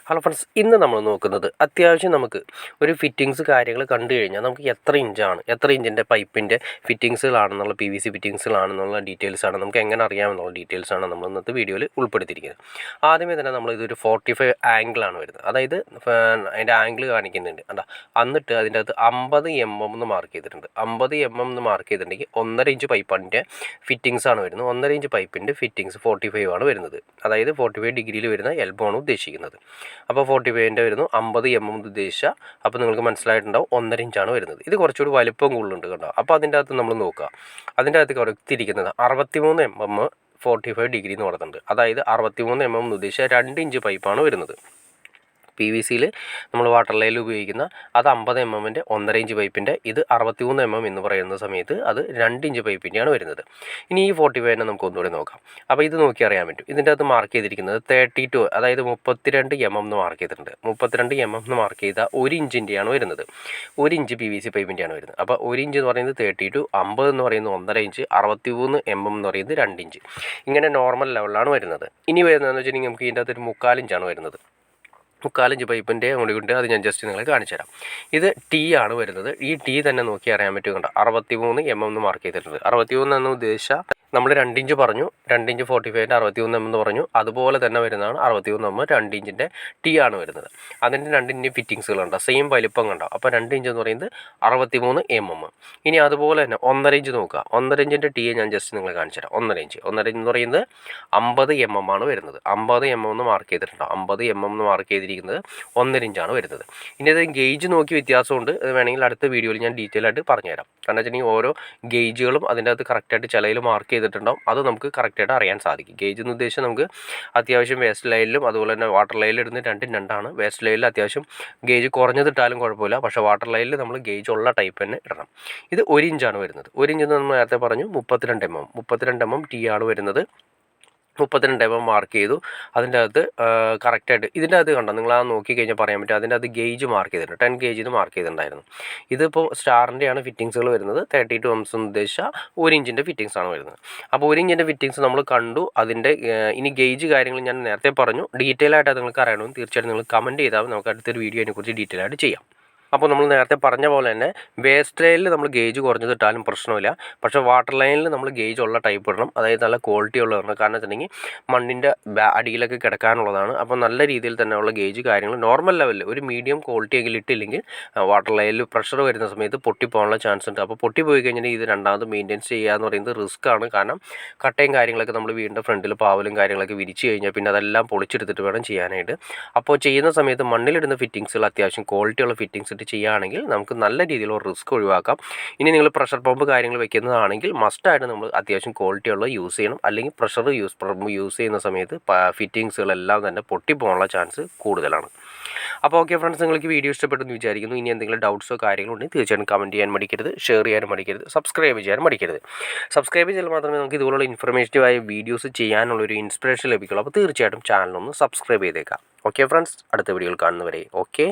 Hello friends, ഇന്ന് നമ്മൾ നോക്കുന്നത് അത്യാവശ്യം നമുക്ക് ഒരു ഫിറ്റിങ്സ് കാര്യങ്ങൾ കണ്ടു കഴിഞ്ഞാൽ നമുക്ക് എത്ര ഇഞ്ചിൻ്റെ പൈപ്പിൻ്റെ ഫിറ്റിങ്സുകളാണെന്നുള്ള PVC ഫിറ്റിങ്സുകളാണെന്നുള്ള ഡീറ്റെയിൽസാണ് നമുക്ക് എങ്ങനെ അറിയാമെന്നുള്ള ഡീറ്റെയിൽസാണ് നമ്മൾ ഇന്നത്തെ വീഡിയോയിൽ ഉൾപ്പെടുത്തിയിരിക്കുന്നത്. ആദ്യമേ തന്നെ നമ്മളിതൊരു 45 ആംഗിളാണ് വരുന്നത്. അതായത് അതിൻ്റെ ആംഗിൾ കാണിക്കുന്നുണ്ട് കണ്ടോ. എന്നിട്ട് അതിൻ്റെ അകത്ത് 50 mm എന്ന് മാർക്ക് ചെയ്തിട്ടുണ്ട്. 50 mm എന്ന് മാർക്ക് ചെയ്തിട്ടുണ്ടെങ്കിൽ 1.5 ഇഞ്ച് പൈപ്പിൻ്റെ ഫിറ്റിങ്സാണ് വരുന്നത്. 1.5 ഇഞ്ച് പൈപ്പിൻ്റെ ഫിറ്റിങ്സ് 45 ആണ് വരുന്നത്. അതായത് 45 ഡിഗ്രിയിൽ വരുന്ന എൽബോ ആണ് ഉദ്ദേശിക്കുന്നത്. അപ്പോൾ 45ൻ്റെ വരുന്നു 50 mm ഉദ്ദേശിച്ച. അപ്പോൾ നിങ്ങൾക്ക് മനസ്സിലായിട്ടുണ്ടാവും 1.5 ഇഞ്ചാണ് വരുന്നത്. ഇത് കുറച്ചുകൂടി വലിപ്പം കൂടുതലുണ്ട് കേട്ടോ. അപ്പോൾ അതിൻ്റെ അകത്ത് നമ്മൾ നോക്കുക, അതിൻ്റെ അകത്ത് കൊടുത്തിരിക്കുന്നത് 63 mm 45 ഡിഗ്രി എന്ന് പറയുന്നുണ്ട്. അതായത് 63 mm എന്ന് ഉദ്ദേശിച്ച 2 ഇഞ്ച് പൈപ്പാണ് വരുന്നത്. PVCയിൽ നമ്മൾ വാട്ടർ ലൈനിൽ ഉപയോഗിക്കുന്ന അത് 50 mm 1.5 ഇഞ്ച് പൈപ്പിൻ്റെ, ഇത് 63 mm എന്ന് പറയുന്ന സമയത്ത് അത് 2 ഇഞ്ച് പൈപ്പിൻ്റെയാണ് വരുന്നത്. ഇനി ഈ 45 നമുക്ക് ഒന്നുകൂടി നോക്കാം. അപ്പോൾ ഇത് നോക്കി അറിയാൻ പറ്റും. ഇതിൻ്റെ അകത്ത് മാർക്ക് ചെയ്തിരിക്കുന്നത് 32, അതായത് 32 mm എന്ന് മാർക്ക് ചെയ്തിട്ടുണ്ട്. 32 mm എന്ന് മാർക്ക് ചെയ്താൽ 1 ഇഞ്ചിൻ്റെയാണ് വരുന്നത്. 1 ഇഞ്ച് PVC പൈപ്പിൻ്റെയാണ് വരുന്നത്. അപ്പോൾ 1 ഇഞ്ച് എന്ന് പറയുന്നത് 32, 50 എന്ന് പറയുന്നത് 1.5 ഇഞ്ച്, 63 mm എന്ന് പറയുന്നത് 2 ഇഞ്ച്. ഇങ്ങനെ നോർമൽ ലെവലിലാണ് വരുന്നത്. ഇനി വരുന്നതെന്ന് വെച്ചിട്ടുണ്ടെങ്കിൽ നമുക്ക് ഇതിൻ്റെ അകത്തൊരു 3/4 ഇഞ്ചാണ് വരുന്നത്. 3/4 ഇഞ്ച് പൈപ്പിൻ്റെ കൊണ്ട് അത് ഞാൻ ജസ്റ്റ് നിങ്ങളെ കാണിച്ചു തരാം. ഇത് T ആണ് വരുന്നത്. ഈ T തന്നെ നോക്കി അറിയാൻ പറ്റും കണ്ടോ. 63 mm എന്ന് മാർക്ക് ചെയ്തിട്ടുണ്ട്. 63 എന്ന് ഉദ്ദേശിച്ച നമ്മൾ 2 ഇഞ്ച് പറഞ്ഞു, 2 ഇഞ്ച് 45ൻ്റെ 63 mm എന്ന് പറഞ്ഞു. അതുപോലെ തന്നെ വരുന്നതാണ് 63 mm 2 ഇഞ്ചിൻ്റെ T ആണ് വരുന്നത്. അതിൻ്റെ 2 ഇഞ്ച് ഫിറ്റിങ്സുകളുണ്ട്, സെയിം വലിപ്പം കണ്ടോ. അപ്പോൾ 2 ഇഞ്ച് എന്ന് പറയുന്നത് 63 mm. ഇനി അതുപോലെ തന്നെ 1.5 ഇഞ്ച് നോക്കുക. 1.5 ഇഞ്ചിൻ്റെ T ഞാൻ ജസ്റ്റ് നിങ്ങളെ കാണിച്ചു തരാം. 1.5 ഇഞ്ച് എന്ന് പറയുന്നത് 50 mm ആണ് വരുന്നത്. 50 mm എന്ന് മാർക്ക് ചെയ്തിട്ടുണ്ടോ. 50 mm എന്ന് മാർക്ക് ചെയ്തിരിക്കുന്നത് 1.5 ഇഞ്ചാണ് വരുന്നത്. ഇനി അത് ഗേജ് നോക്കി വ്യത്യാസമുണ്ട്. അത് വേണമെങ്കിൽ അടുത്ത വീഡിയോയിൽ ഞാൻ ഡീറ്റെയിൽ ആയിട്ട് പറഞ്ഞുതരാം. കാരണം വെച്ചിട്ടുണ്ടെങ്കിൽ ഓരോ ഗേജുകളും അതിൻ്റെ അകത്ത് കറക്റ്റായിട്ട് ചിലയിൽ മാർക്ക് ചെയ്തിട്ടുണ്ടാവും. അത് നമുക്ക് കറക്റ്റായിട്ട് അറിയാൻ സാധിക്കും. ഗേജ് എന്ന് ഉദ്ദേശിച്ചാൽ നമുക്ക് അത്യാവശ്യം വേസ്റ്റ് ലൈനിലും അതുപോലെ തന്നെ വാട്ടർ ലൈനിൽ ഇടുന്ന രണ്ടാണ്. വേസ്റ്റ് ലൈനിൽ അത്യാവശ്യം ഗേജ് കുറഞ്ഞതിട്ടാലും കുഴപ്പമില്ല, പക്ഷേ വാട്ടർ ലൈനിൽ നമ്മൾ ഗേജ് ഉള്ള ടൈപ്പ് തന്നെ ഇടണം. ഇത് 1 ഇഞ്ചാണ് വരുന്നത്. 1 ഇഞ്ച് എന്ന് നമ്മൾ നേരത്തെ പറഞ്ഞു 32 mm. 32 mm T ആണ് വരുന്നത്. 32 mm മാർക്ക് ചെയ്തു. അതിൻ്റെ അകത്ത് കറക്റ്റായിട്ട് ഇതിൻ്റെ അകത്ത് കണ്ടോ, നിങ്ങൾ ആ നോക്കിക്കഴിഞ്ഞാൽ പറയാൻ പറ്റും. അതിൻ്റെ അകത്ത് ഗേജ് മാർക്ക് ചെയ്തിട്ടുണ്ട്. 10 kg മാർക്ക് ചെയ്തിട്ടുണ്ടായിരുന്നു. ഇതിപ്പോൾ സ്റ്റാറിൻ്റെയാണ് ഫിറ്റിങ്സുകൾ വരുന്നത്. 32 mm എന്ന് ഉദ്ദേശിച്ചാൽ 1 ഇഞ്ചിൻ്റെ ഫിറ്റിങ്സ് ആണ് വരുന്നത്. അപ്പോൾ 1 ഇഞ്ചിൻ്റെ ഫിറ്റിങ്സ് നമ്മൾ കണ്ടു. അതിൻ്റെ ഇനി ഗേജ് കാര്യങ്ങൾ ഞാൻ നേരത്തെ പറഞ്ഞു. ഡീറ്റെയിൽ ആയിട്ട് നിങ്ങൾക്ക് അറിയണമെന്ന് തീർച്ചയായിട്ടും നിങ്ങൾ കമൻറ്റ് ചെയ്താൽ നമുക്ക് അടുത്തൊരു വീഡിയോ അതിനെക്കുറിച്ച് ഡീറ്റെയിൽ ആയിട്ട് ചെയ്യാം. അപ്പോൾ നമ്മൾ നേരത്തെ പറഞ്ഞ പോലെ തന്നെ വേസ്റ്റ് ലൈനിൽ നമ്മൾ ഗേജ് കുറഞ്ഞതിട്ടാലും പ്രശ്നമില്ല, പക്ഷേ വാട്ടർ ലൈനിൽ നമ്മൾ ഗേജ് ഉള്ള ടൈപ്പ് ഇടണം. അതായത് നല്ല ക്വാളിറ്റി ഉള്ള ഇടണം. കാരണം വെച്ചിട്ടുണ്ടെങ്കിൽ മണ്ണിൻ്റെ അടിയിലൊക്കെ കിടക്കാനുള്ളതാണ്. അപ്പോൾ നല്ല രീതിയിൽ തന്നെ ഉള്ള ഗേജ് കാര്യങ്ങൾ നോർമൽ ലെവലിൽ ഒരു മീഡിയം ക്വാളിറ്റി എങ്കിലും ഇട്ടില്ലെങ്കിൽ വാട്ടർ ലൈനിൽ പ്രഷർ വരുന്ന സമയത്ത് പൊട്ടിപ്പോകാനുള്ള ചാൻസ് ഉണ്ട്. അപ്പോൾ പൊട്ടിപ്പോയി കഴിഞ്ഞാൽ ഇത് രണ്ടാമത് മെയിൻറ്റെയിൻസ് ചെയ്യുക എന്ന് പറയുന്നത് റിസ്ക് ആണ്. കാരണം കട്ടയും കാര്യങ്ങളൊക്കെ നമ്മൾ വീടിൻ്റെ ഫ്രണ്ടിൽ പാവലും കാര്യങ്ങളൊക്കെ വിരിച്ച് കഴിഞ്ഞാൽ പിന്നെ അതെല്ലാം പൊളിച്ചെടുത്തിട്ട് വേണം ചെയ്യാനായിട്ട്. അപ്പോൾ ചെയ്യുന്ന സമയത്ത് മണ്ണിലിടുന്ന ഫിറ്റിങ്സുകൾ അത്യാവശ്യം ക്വാളിറ്റിയുള്ള ഫിറ്റിങ്സ് ചെയ്യുകയാണെങ്കിൽ നമുക്ക് നല്ല രീതിയിലുള്ള റിസ്ക് ഒഴിവാക്കാം. ഇനി നിങ്ങൾ പ്രഷർ പമ്പ് കാര്യങ്ങൾ വെക്കുന്നതാണെങ്കിൽ മസ്റ്റായിട്ട് നമ്മൾ അത്യാവശ്യം ക്വാളിറ്റിയുള്ള യൂസ് ചെയ്യണം. അല്ലെങ്കിൽ പ്രഷർ യൂസ് ചെയ്യുന്ന സമയത്ത് ഫിറ്റിങ്സുകളെല്ലാം തന്നെ പൊട്ടിപ്പോകാനുള്ള ചാൻസ് കൂടുതലാണ്. അപ്പോൾ ഓക്കെ ഫ്രണ്ട്സ്, നിങ്ങൾക്ക് വീഡിയോ ഇഷ്ടപ്പെട്ടെന്ന് വിചാരിക്കുന്നു. ഇനി എന്തെങ്കിലും ഡൗട്ട്സോ കാര്യങ്ങളോ ഉണ്ടെങ്കിൽ തീർച്ചയായിട്ടും കമൻറ്റ് ചെയ്യാൻ മടിക്കരുത്, ഷെയർ ചെയ്യാനും മടിക്കരുത്, സബ്സ്ക്രൈബ് ചെയ്യാൻ മടിക്കരുത്. സബ്സ്ക്രൈബ് ചെയ്താൽ മാത്രമേ നമുക്ക് ഇതുപോലുള്ള ഇൻഫർമേറ്റീവായ വീഡിയോസ് ചെയ്യാനുള്ളൊരു ഇൻസ്പിറേഷൻ ലഭിക്കുള്ളൂ. അപ്പോൾ തീർച്ചയായിട്ടും ചാനലൊന്ന് സബ്സ്ക്രൈബ് ചെയ്തേക്കാം. ഓക്കെ ഫ്രണ്ട്സ്, അടുത്ത വീഡിയോയിൽ കാണുന്നവരെ ഓക്കെ.